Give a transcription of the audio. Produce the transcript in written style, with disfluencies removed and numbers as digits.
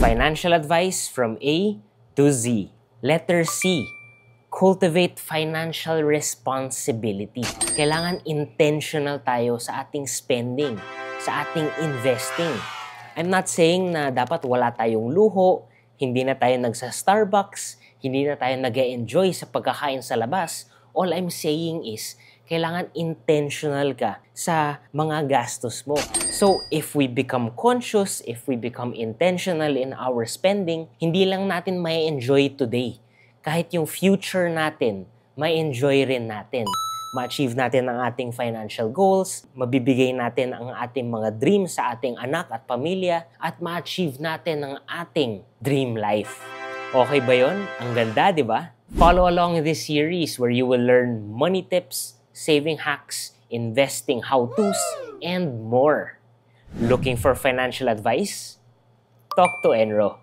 Financial advice from A to Z. Letter C, cultivate financial responsibility. Kailangan intentional tayo sa ating spending, sa ating investing. I'm not saying na dapat wala tayong luho, hindi na tayo nagsa-Starbucks, hindi na tayo nag-e-enjoy sa pagkakain sa labas. All I'm saying is, kailangan intentional ka sa mga gastos mo. So, if we become conscious, if we become intentional in our spending, hindi lang natin may enjoy today. Kahit yung future natin, may enjoy rin natin. Ma-achieve natin ang ating financial goals, mabibigay natin ang ating mga dreams sa ating anak at pamilya, at ma-achieve natin ang ating dream life. Okay ba yun? Ang ganda, di ba? Follow along this series where you will learn money tips, saving hacks, investing how-tos, and more. Looking for financial advice? Talk to Enro.